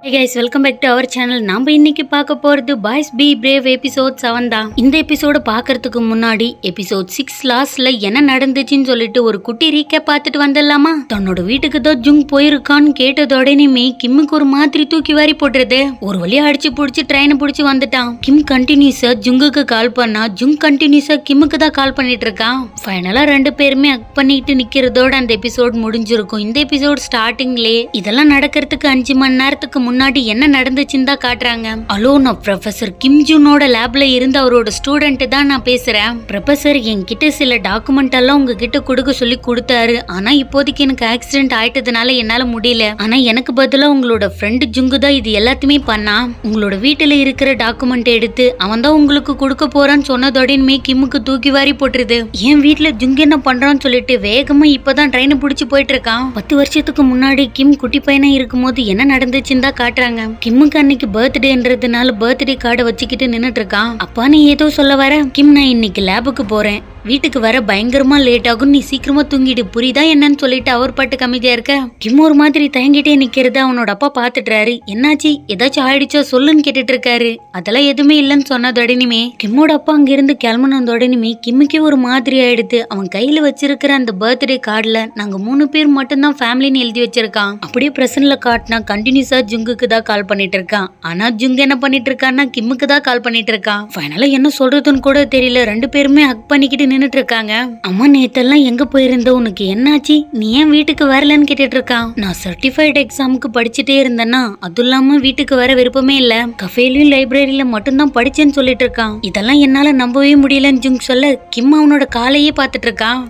Hey guys, welcome back to our channel. நாம இன்னைக்கு பார்க்க போறது பாய்ஸ் பி பிரேவ் எபிசோட் 7 தான். இந்த எபிசோட பார்க்கறதுக்கு முன்னாடி எபிசோட் 6 லாஸ்ட்ல என்ன நடந்துச்சுன்னு சொல்லிட்டு ஒரு குட்டி ரீகேப் பார்த்துட்டு வந்துடலாமா? தன்னோட வீட்டுக்கு தான் ஜுங் போயிருக்கான்னு கேட்டதோடனே கிம்முக்கு ஒரு மாதிரி தூக்கி வாரி போட்டுறது. ஒரு வழியா அடிச்சு புடிச்சு ட்ரெயினை புடிச்சு வந்துட்டான். கிம் கண்டினியூஸா ஜுங்குக்கு கால் பண்ணா, ஜுங் கண்டினியூஸா கிம்முக்கு தான் கால் பண்ணிட்டு இருக்கான். ஃபைனலா ரெண்டு பேருமே அக் பண்ணிட்டு நிக்கிறதோட அந்த எபிசோட் முடிஞ்சிருக்கும். இந்த எபிசோட் ஸ்டார்டிங்லே இதெல்லாம் நடக்கிறதுக்கு 5 மணி நேரத்துக்கு முன்னாடி என்ன நடந்துச்சுன்னு தான் காட்டுறாங்க. ஹலோ, நான் ப்ரொஃபசர் கிம் ஜூனோட லேப்ல இருந்து அவரோட ஸ்டூடெண்ட் தான் நான் பேசுறேன். ப்ரொஃபசர் என்கிட்ட சில டாக்குமெண்ட் எல்லாம் உங்ககிட்ட கொடுக்க சொல்லி கொடுத்தாரு. ஆனா இப்போதைக்கு எனக்கு ஆக்சிடென்ட் ஆயிட்டதுனால என்னால முடியல. ஆனா எனக்கு பதிலா உங்களோட ஃப்ரெண்டு ஜுங்கு தான் இது எல்லாத்தையுமே பண்ணா. உங்களோட வீட்டுல இருக்கிற டாக்குமெண்ட் எடுத்து அவன் தான் உங்களுக்கு கொடுக்க போறான்னு சொன்னதோடனே கிம்முக்கு தூக்கி வாரி போட்டுருது. என் வீட்டுல ஜுங்கு என்ன பண்றான்னு சொல்லிட்டு வேகமா இப்பதான் ட்ரெயினை பிடிச்சு போயிட்டு இருக்கான். 10 வருஷத்துக்கு முன்னாடி கிம் குட்டி பையனா இருக்கும் போது என்ன நடந்துச்சுன்னு தான் காட்டுறாங்க. கிம்முக்கு அன்னைக்கு பர்த்டேன்றதுனால பர்த்டே கார்டை வச்சுக்கிட்டு நின்னுட்டு இருக்கான். அப்பா நீ ஏதோ சொல்ல வர? கிம், நான் இன்னைக்கு லேபுக்கு போறேன், வீட்டுக்கு வர பயங்கரமா லேட் ஆகும், நீ சீக்கிரமா தூங்கிடு, புரியுதா என்னன்னு சொல்லிட்டு அவர் பாட்டு கம்மியா இருக்க. கிம் ஒரு மாதிரி தயங்கிட்டே நிக்கிறது அவனோட அப்பா பாத்துட்டாரு. என்னாச்சு, ஏதாச்சும் ஆயிடுச்சா சொல்லுன்னு கேட்டுட்டு இருக்காரு. அதெல்லாம் எதுவுமே இல்லன்னு சொன்னதோடனுமே கிம்மோட அப்பா அங்க இருந்து கிளம்புனதோடனுமே கிம்முக்கே ஒரு மாதிரி ஆயிடுது. அவன் கையில வச்சிருக்கிற அந்த பர்த்டே கார்டுல நாங்க 3 பேர் மட்டும்தான் ஃபேமிலின்னு எழுதி வச்சிருக்கான். அப்படியே பிரசன்ட்ல காட்டினா கண்டினியூஸா ஜுங்குக்கு தான் கால் பண்ணிட்டு இருக்கான். ஆனா ஜுங் என்ன பண்ணிட்டு இருக்கான்னா கிம்முக்கு தான் கால் பண்ணிட்டு இருக்கான். ஃபைனலா என்ன சொல்றதுன்னு கூட தெரியல. ரெண்டு பேருமே ஹக் பண்ணிக்கிட்டு நின்னுட்டு இருக்காங்க. அம்மா, நேத்தெல்லாம் எங்க போயிருந்த, உனக்கு என்னாச்சு, நீ ஏன் வீட்டுக்கு வரலன்னு கேட்டுட்டு இருக்கான். நான் சர்டிஃபைட் எக்ஸாமுக்கு படிச்சுட்டே இருந்தேன்னா, அது இல்லாம வீட்டுக்கு வர விருப்பமே இல்ல, கஃபேலயும் லைப்ரரியில மட்டும்தான் படிச்சேன்னு சொல்லிட்டு இருக்கான். இதெல்லாம் என்னால நம்பவே முடியலன்னு ஜுங் சொல்ல கிம் அவனோட காலையே பாத்துட்டு இருக்கான்.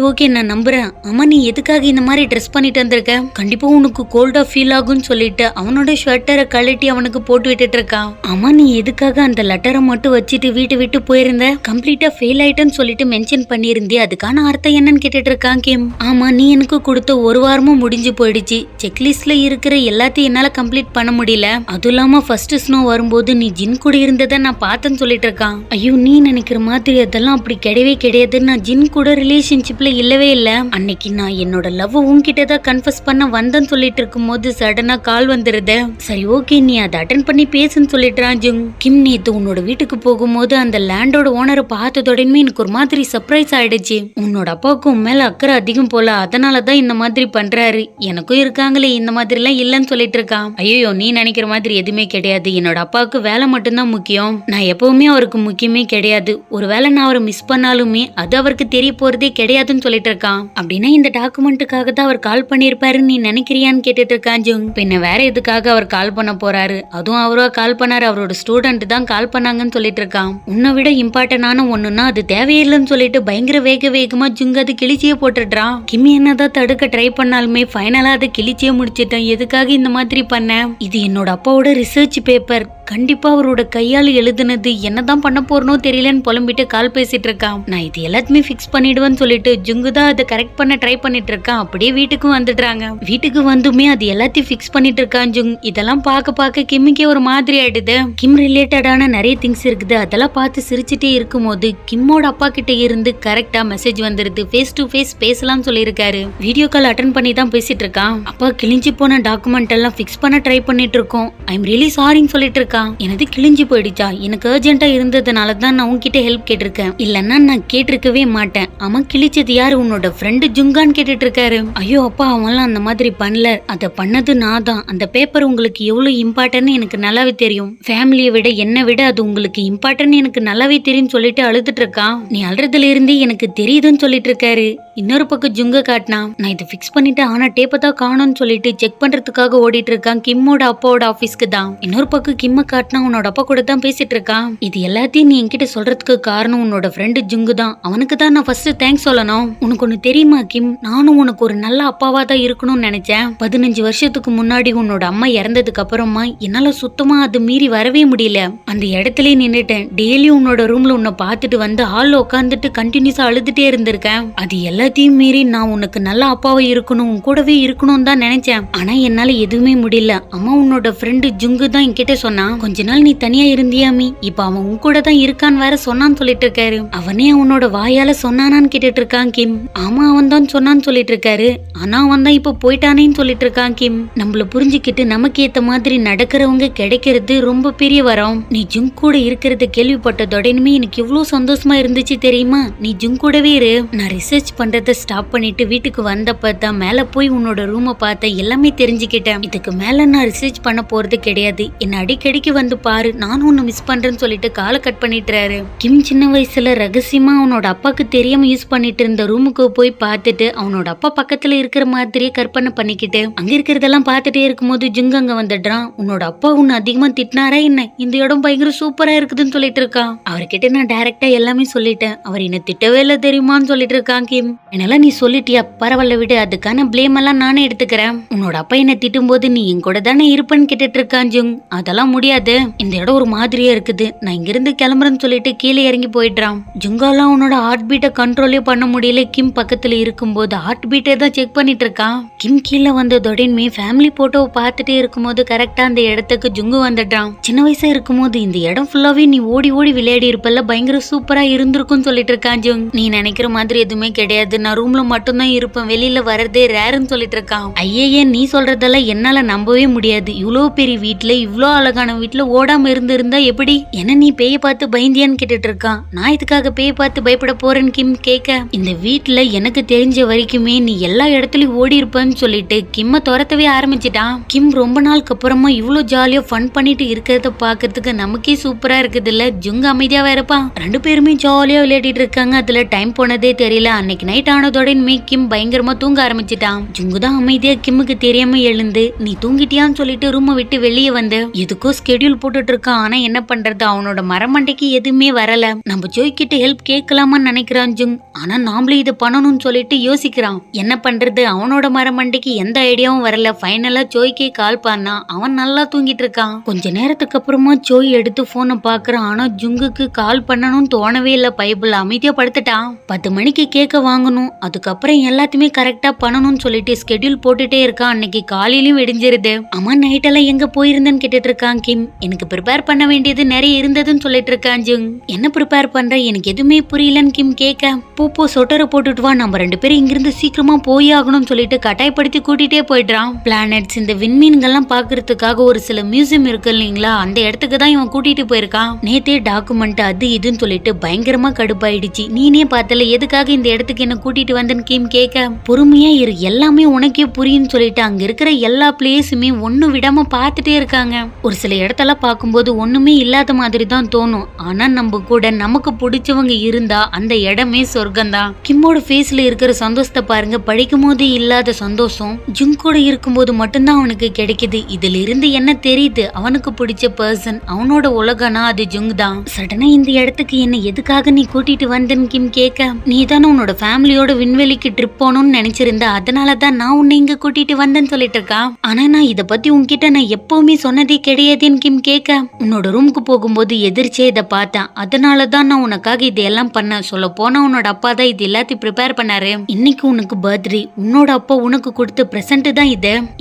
ஓகே நான் நம்புறேன். அம்மா, நீ எதுக்காக இந்த மாதிரி ட்ரெஸ் பண்ணிட்டு வந்திருக்க? கண்டிப்பா உனக்கு கோல்டா ஃபீல் ஆகும்னு சொல்லிட்டு அவனோட ஷர்ட்டரை கழட்டி அவனுக்கு போட்டு விட்டுட்டு இருக்கான். அம்மா, நீ எதுக்காக அந்த லெட்டரை மட்டும் வச்சுட்டு வீட்டு விட்டு போயிருந்த? கம்ப்ளீட்டா ஃபெயில் ஆயிட்டேன்னு சொல்லிட்டு மென்ஷன் பண்ணியிருந்தே, அதுக்கான அர்த்தம் என்னன்னு கேட்டுட்டு இருக்கான் கிம். ஆமா, நீ எனக்கு கொடுத்த 1 வாரமும் முடிஞ்சு போயிடுச்சு. செக்லிஸ்ட்ல இருக்கிற எல்லாத்தையும் என்னால கம்ப்ளீட் பண்ண முடியல. அதுவும் இல்லாம ஃபர்ஸ்ட் ஸ்னோ வரும்போது நீ ஜின் கூட இருந்ததை நான் பார்த்தேன்னு சொல்லிட்டு இருக்கான். ஐயோ, நீ நினைக்கிற மாதிரி அதெல்லாம் அப்படி கிடையவே கிடையாது. நான் ஜின் கூட ரிலேஷன்ஷிப்ல இல்லவே இல்ல. அன்னைக்கு நான் என்னோட லவ் உன்கிட்ட தான் கன்ஃபஸ் பண்ண வந்தேன்னு சொல்லிட்டு இருக்கும் போது சடனா கால் வந்துருது. சரி ஓகே, நீ அதை அட்டன் பண்ணி பேசுன்னு சொல்லிட்டுறான் ஜுங். கிம், நேத்து உன்னோட வீட்டுக்கு போகும்போது அந்த லேண்டோட ஓனரை பார்த்ததோடனே எனக்கு ஒரு மாதிரி சர்ப்ரைஸ் ஆயிடுச்சு. உன்னோட அப்பாவுக்கு உன் மேல அக்கறை அதிகம் போல, அதனாலதான் இந்த மாதிரி பண்றாரு. எனக்கும் இருக்காங்களே இந்த மாதிரி எல்லாம் இல்லன்னு சொல்லிட்டு இருக்கான். ஐயோ, நீ நினைக்கிற மாதிரி எதுவுமே கிடையாது. என்னோட அப்பாவுக்கு வேலை மட்டும்தான் முக்கியம். நான் எப்பவுமே அவருக்கு முக்கியமே கிடையாது. ஒருவேளை நான் அவரை மிஸ் பண்ணாலுமே அது அவருக்கு தெரிய போறதே கிடையாதுன்னு சொல்லிட்டு இருக்கான். அப்படின்னா இந்த டாக்குமெண்ட்டுக்காக தான் அவர் கால் பண்ணிருப்பாருன்னு நீ நினைக்கிறியான்னு கேட்டுட்டு இருக்கான் ஜுங். பின்ன வேற எதுக்காக அவர் கால் பண்ண போறாரு? அதுவும் அவரா கால் பண்ணாரு, அவரோட ஸ்டூடெண்ட் தான் கால் பண்ணாங்கன்னு சொல்லிட்டு இருக்கான். உன்னை விட இம்பார்ட்டன்டான ஒண்ணுன்னா அது தேவையில்லைன்னு சொல்லிட்டு பயங்கர வேகமா ஜுங் அது கிழிச்சியே போட்டுடுறான். கிம் என்னதான் தடுக்க ட்ரை பண்ணாலுமே ஃபைனலா அதை கிழிச்சியே முடிச்சிட்டான். எதுக்காக இந்த மாதிரி பண்ண? இது என்னோட அப்பாவோட ரிசர்ச் பேப்பர், கண்டிப்பா அவரோட கையால் எழுதுனது, என்னதான் பண்ண போறனோ தெரியலன்னு புலம்பிட்டு கால் பேசிட்டு இருக்கான். நான் இது எல்லாத்தையுமே ஃபிக்ஸ் பண்ணிடுவேன்னு சொல்லிட்டு ஜுங்கு தான் அதை கரெக்ட் பண்ண ட்ரை பண்ணிட்டு இருக்கான். அப்படியே வீட்டுக்கும் வந்துடுறாங்க. வீட்டுக்கு வந்துமே அது எல்லாத்தையும் ஃபிக்ஸ் பண்ணிட்டு இருக்கான் ஜுங். இதெல்லாம் பார்க்க கிம்முக்கே ஒரு மாதிரி ஆயிடுது. கிம் ரிலேட்டடான நிறைய திங்ஸ் இருக்குது. அதெல்லாம் பார்த்து சிரிச்சுட்டே இருக்கும் போது கிம்மோட அப்பா கிட்ட இருந்து கரெக்டா மெசேஜ் வந்துருது. ஃபேஸ் டு ஃபேஸ் பேசலாம் சொல்லியிருக்காரு. வீடியோ கால் அட்டன் பண்ணி தான் பேசிட்டு இருக்கான். அப்பா, கிழிஞ்சு போன டாக்குமெண்ட் எல்லாம் ஃபிக்ஸ் பண்ண ட்ரை பண்ணிட்டு இருக்கோம். ஐ எம் ரியலி சாரின்னு சொல்லிட்டு இருக்கான். எனது கிழிஞ்சு போயிடுச்சா? எனக்கு அர்ஜென்ட்டா இருந்ததுனால தான் நான் உன்கிட்ட ஹெல்ப் கேட்டிருக்கேன், இல்லன்னா நான் கேட்டிருக்கவே மாட்டேன். அவன் கிழிச்சது யாரு? உன்னோட ஃப்ரெண்டு ஜுங்கான்னு கேட்டுட்டு இருக்காரு. ஐயோ அப்பா, அவன்லாம் அந்த மாதிரி பண்ணல, அதை பண்ணது நான் தான். அந்த பேப்பர் உங்களுக்கு எவ்வளவு இம்பார்ட்டன்ட் எனக்கு நல்லாவே தெரியும். ஃபேமிலியை விட என்னை விட அது உங்களுக்கு இம்பார்ட்டன்ட் எனக்கு நல்லாவே தெரியும் சொல்லிட்டு அழுதுட்டு இருக்கான். நீ அழுறதுல இருந்தே எனக்கு தெரியுதுன்னு சொல்லிட்டு இருக்காரு. இன்னொரு பக்கம் ஜுங்க காட்டினா, நான் இதை ஃபிக்ஸ் பண்ணிட்டேன், ஆனா டேப்பை தான் காணும்னு சொல்லிட்டு செக் பண்றதுக்காக ஓடிட்டு இருக்கான் கிம்மோட அப்பாவோட ஆபீஸ்க்கு தான். இன்னொரு பக்கம் கிம்ம காட்டினா உன்னோட அப்பா கூட தான் பேசிட்டு இருக்கான். இது எல்லாத்தையும் நீ என்கிட்ட சொல்றதுக்கு காரணம் உன்னோட ஃப்ரெண்டு ஜுங்கு தான். அவனுக்கு தான் நான் ஃபர்ஸ்ட் தேங்க்ஸ் சொல்லணும். உனக்கு ஒண்ணு தெரியுமா கிம், நானும் உனக்கு ஒரு நல்ல அப்பாவா தான் இருக்கணும்னு நினைச்சேன். 15 வருஷத்துக்கு முன்னாடி உன்னோட அம்மா இறந்ததுக்கு அப்புறமா என்னால சுத்தமா அது மீறி வரவே முடியல. அந்த இடத்துல நின்னுட்டேன். டெய்லி உன்னோட ரூம்ல உன்னை பார்த்துட்டு வந்து ஹால்ல உட்காந்துட்டு கண்டினியூஸா அழுதுட்டே இருந்திருக்கேன். அது எல்லாத்தையும் மீறி நான் உனக்கு நல்ல அப்பாவா இருக்கணும், கூடவே இருக்கணும் தான் நினைச்சேன். ஆனா என்னால எதுவுமே முடியல. அம்மா, உன்னோட ஃப்ரெண்டு ஜுங்கு தான் என்கிட்ட சொன்னா, இருக்கான். கொஞ்ச நாள் நீ தனியா இருந்தியாமி, இப்ப அவன் உன் கூட தான் இருக்கான்னு வேற சொன்னான்னு சொல்லிட்டு இருக்காரு. அவனே அவனோட வாயால சொன்னானான்னு கேட்டுட்டு இருக்கான் கிம். ஆமா அவன் தான் சொன்னான்னு சொல்லிட்டு இருக்காரு. ஆனா அவன் தான் இப்ப போயிட்டானேன்னு சொல்லிட்டு இருக்கான் கிம். நம்மள புரிஞ்சுக்கிட்டு நமக்கு ஏத்த மாதிரி நடக்கிறவங்க கிடைக்கிறது ரொம்ப பெரிய வரம். நீ ஜுங் கூட இருக்கிறத கேள்விப்பட்டதோடனுமே எனக்கு எவ்வளவு சந்தோஷமா இருந்துச்சு தெரியுமா. நீ ஜுங் கூடவே இரு. நான் ரிசர்ச் பண்றத ஸ்டாப் பண்ணிட்டு வீட்டுக்கு வந்தப்ப தான் மேல போய் உன்னோட ரூமை பார்த்த எல்லாமே தெரிஞ்சுக்கிட்டேன். இதுக்கு மேல நான் ரிசர்ச் பண்ண போறது கிடையாது. என்ன அடிக்கடிக்கு வந்து பாரு, நானும் உன்னை மிஸ் பண்றேன்னு சொல்லிட்டு காலை கட் பண்ணிட்டுறாரு. கிம் சின்ன வயசுல ரகசியமா அவனோட அப்பாக்கு தெரியாம யூஸ் பண்ணிட்டு இருந்த ரூமுக்கு போய் பார்த்துட்டு அவனோட அப்பா பக்கத்துல இருக்கிற மாதிரியே கற்பனை பண்ணிக்கிட்டு அங்க இருக்கிறதெல்லாம் பார்த்துட்டே இருக்கும்போது ஜுங் அங்க வந்துடுறான். உன்னோட அப்பா உன்னை அதிகமா திட்டினாரா என்ன? இந்த இடம் பயங்கர சூப்பரா இருக்குதுன்னு சொல்லிட்டு இருக்கான். அவர்கிட்ட நான் டைரக்டா எல்லாமே சொல்லிட்டேன். அவர் என்ன திட்டவே இல்லை தெரியுமான்னு சொல்லிட்டு இருக்கான் கிம். என்னால நீ சொல்லிட்டியா, பரவாயில்ல விடு, அதுக்கான பிளேம் எல்லாம் நானே எடுத்துக்கிறேன். உன்னோட அப்பா என்ன திட்டும் போது நீ என் கூட தானே இருப்பேன்னு கேட்டுட்டு இருக்கான் ஜுங். அதெல்லாம் முடியாது, இந்த இடம் ஒரு மாதிரியா இருக்குது, நான் இங்கிருந்து கிளம்புறேன்னு சொல்லிட்டு கீழே இறங்கி போயிடுறான். ஜுங்காலாம் அவனோட ஹார்ட் பீட்டை கண்ட்ரோலே பண்ண முடியல. கிம் பக்கத்துல இருக்கும்போது ஹார்ட் பீட்டை தான் செக் பண்ணிட்டு இருக்கான். கிம் கீழே வந்ததோடனே ஃபேமிலி போட்டோவை பார்த்துட்டே இருக்கும்போது கரெக்டா அந்த இடத்துக்கு ஜுங்கு வந்துடுறான். சின்ன வயசா இருக்கும்போது இந்த இடம் ஃபுல்லாவே நீ ஓடி ஓடி விளையாடி இருப்பல்ல, பயங்கர சூப்பரா இருந்திருக்கும்னு சொல்லிட்டு இருக்கான் ஜுங். நீ நினைக்கிற மாதிரி எதுவுமே கிடையாது, நான் ரூம்ல மட்டும்தான் இருப்பேன், வெளியில வரதே ரேருன்னு சொல்லிட்டு இருக்கான். ஐயே நீ சொல்றதெல்லாம் என்னால நம்பவே முடியாது. இவ்வளவு பெரிய வீட்டுல, இவ்வளோ அழகான வீட்டுல ஓடாம இருந்தா எப்படி? என்ன நீ பேய பார்த்து பயந்தியான்னு கேட்டுட்டு இருக்கான். நான் இதுக்காக பேய பார்த்து பயப்பட போறேன்னு கிம் கேட்க, இந்த வீட்டுல எனக்கு தெரிஞ்ச வரைக்குமே நீ எல்லா இடத்துலயும் ஓடி இருப்பன்னு சொல்லிட்டு கிம்ம துரத்தவே ஆரம்பிச்சிட்டான். கிம் ரொம்ப நாளுக்கு அப்புறமா இவ்வளவு ஜாலியா ஃபன் பண்ணிட்டு இருக்கிறத பாக்குறதுக்கு நமக்கே சூப்பரா இருக்குது இல்ல. ஜுங் அமைதியா வேறப்பா. ரெண்டு பேருமே ஜாலியா விளையாடிட்டு இருக்காங்க. அதுல டைம் போனதே தெரியல. அன்னைக்கு நைட் ஆனதோடனே கிம் பயங்கரமா தூங்க ஆரம்பிச்சிட்டான். ஜுங்கு தான் அமைதியா கிம்முக்கு தெரியாம எழுந்து நீ தூங்கிட்டியான்னு சொல்லிட்டு ரூமை விட்டு வெளியே வந்து எதுக்கோ ஸ்கெடியூல் போட்டுட்டு இருக்கான். ஆனா என்ன பண்றது, அவனோட மரமண்டைக்கு எதுவுமே வரல. நம்ம ஜோய் கிட்ட ஹெல்ப் கேட்கலாமான்னு நினைக்கிறான் ஜுங். ஆனா நாமளே இது பண்ணணும்னு சொல்லிட்டு யோசிக்கிறான். என்ன பண்றது, அவனோட மரமண்டைக்கு எந்த ஐடியாவும் வரல. ஃபைனலா ஜோய்க்கே கால் பண்ணா. அவன் நல்லா தூங்கிட்டு இருக்கான். கொஞ்ச நேரத்துக்கு அப்புறமா ஜோய் எடுத்து போனை பாக்குறான். ஆனா ஜுங்குக்கு கால் பண்ணணும்னு தோணவே இல்ல. பைபிள் அமைதியா படுத்துட்டான். 10 மணிக்கு கேட்க வாங்கணும், அதுக்கப்புறம் எல்லாத்தையுமே கரெக்டா பண்ணணும்னு சொல்லிட்டு ஸ்கெடியூல் போட்டுட்டே இருக்கான். அன்னைக்கு காலையிலயும் வெடிஞ்சிருது. அம்மா நைட் எல்லாம் எங்க போயிருந்தேன்னு கேட்டுட்டு இருக்கான் கிம். எனக்கு ப்ரிப்பேர் பண்ண வேண்டியது நிறைய இருந்ததுன்னு சொல்லிட்டு இருக்கான் ஜுங். என்ன ப்ரிப்பேர் பண்ற, எனக்கு எதுவுமே புரியலன்னு கிம் கேட்க, பூப்போ சொட்டரை போட்டுட்டு வா, நம்ம 2 பேரும் இங்கிருந்து சீக்கிரமா போய் ஆகணும்னு சொல்லிட்டு கட்டாயப்படுத்தி கூட்டிட்டே போயிடுறான். பிளானட்ஸ், இந்த விண்மீன்கள்லாம் பாக்குறதுக்காக ஒரு சில மியூசியம் இருக்கு இல்லைங்களா, அந்த இடத்துக்கு தான் இவன் கூட்டிட்டு போயிருக்கான். நேத்தே டாக்குமெண்ட் அது இதுன்னு சொல்லிட்டு பயங்கரமா கடுப்பாயிடுச்சு. நீனே பார்த்தல எதுக்காக இந்த இடத்துக்கு என்ன கூட்டிட்டு வந்தேன்னு கிம் கேட்க, பொறுமையா இரு, எல்லாமே உனக்கே புரியும்னு சொல்லிட்டு அங்க இருக்கிற எல்லா பிளேஸுமே ஒண்ணு விடாம பார்த்துட்டே இருக்காங்க. ஒரு சில இடத்தெல்லாம் பார்க்கும்போது ஒண்ணுமே இல்லாத மாதிரி தான் தோணும். ஆனா நம்ம கூட நமக்கு பிடிச்சவங்க இருந்தா அந்த இடமே சொர்க்கம் தான். கிம்மோட ஃபேஸ்ல இருக்கிற சந்தோஷத்தை பாருங்க. படிக்கும் போது இல்லாத சந்தோஷம் ஜுங் கூட இருக்கும்போது மட்டும்தான் அவனுக்கு கிடைக்குது. இதுல இருந்து என்ன தெரியுது, அவனுக்கு பிடிச்ச பர்சன், அவனோட உலகனா அது ஜுங் தான். சடனா இந்த இடத்துக்கு என்ன எதுக்காக நீ கூட்டிட்டு வந்தேன்னு கிம் கேட்க, நீ தானே உன்னோட ஃபேமிலியோட விண்வெளிக்கு ட்ரிப் போகணும்னு நினைச்சிருந்த, அதனாலதான் நான் உன்னை இங்க கூட்டிட்டு வந்தேன்னு சொல்லிட்டு இருக்கான். ஆனா நான் இத பத்தி உன்கிட்ட நான் எப்பவுமே சொன்னதே கிடையாதுன்னு கிம் கேட்க, உன்னோட ரூமுக்கு போகும்போது எதிர்ச்சே இதை பார்த்தேன், அதனாலதான் நான் உனக்காக இதெல்லாம் பண்ண. சொல்ல போனா உன்னோட அப்பா தான் இது எல்லாத்தையும் ப்ரிப்பேர் பண்ணாரு. இன்னைக்கு உனக்கு பர்த்டே, உன்னோட அப்பா உனக்கு கொடுத்த பிரசன்ட் தான்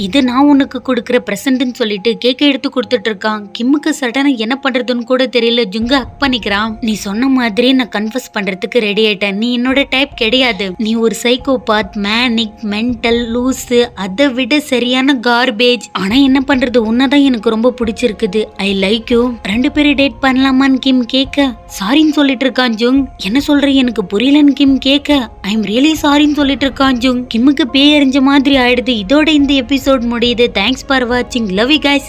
இது நான் உனக்கு கொடுக்கற பிரசன்ட்னு சொல்லிட்டு கேக்க எடுத்து கொடுத்துட்டு இருக்கான். கிம்முக்கு சடனா என்ன பண்றதுன்னு கூட தெரியல. ஜுங்க ஹக் பண்ணிக்கிறான். நீ சொன்ன மாதிரி நான் கன்ஃபஸ் பண்றதுக்கு ரெடி ஆயிட்டேன். நீ என்னோட டைப் கிடையாது. நீ ஒரு சைக்கோபாத், மேனிக், மென்டல், லூசு, அதை விட சரியான கார்பேஜ். ஆனா என்ன பண்றது, உன்னதான் எனக்கு ரொம்ப பிடிச்சிருக்குது. I like you. 2 பேரும் டேட் பண்ணலாமான்னு கிம் கேட்க, சாரின்னு சொல்லிட்டு இருக்கான் ஜுங். என்ன சொல்ற, எனக்கு புரியலன்னு கிம் கேட்க, ஐ எம் ரியலி சாரின்னு சொல்லிட்டு இருக்கான் ஜுங். கிம்முக்கு பேய் அறிஞ்ச மாதிரி ஆயிடுது. இதோட இந்த எபிசோட் முடியுது. தேங்க்ஸ் ஃபார் வாட்சிங். Love you guys.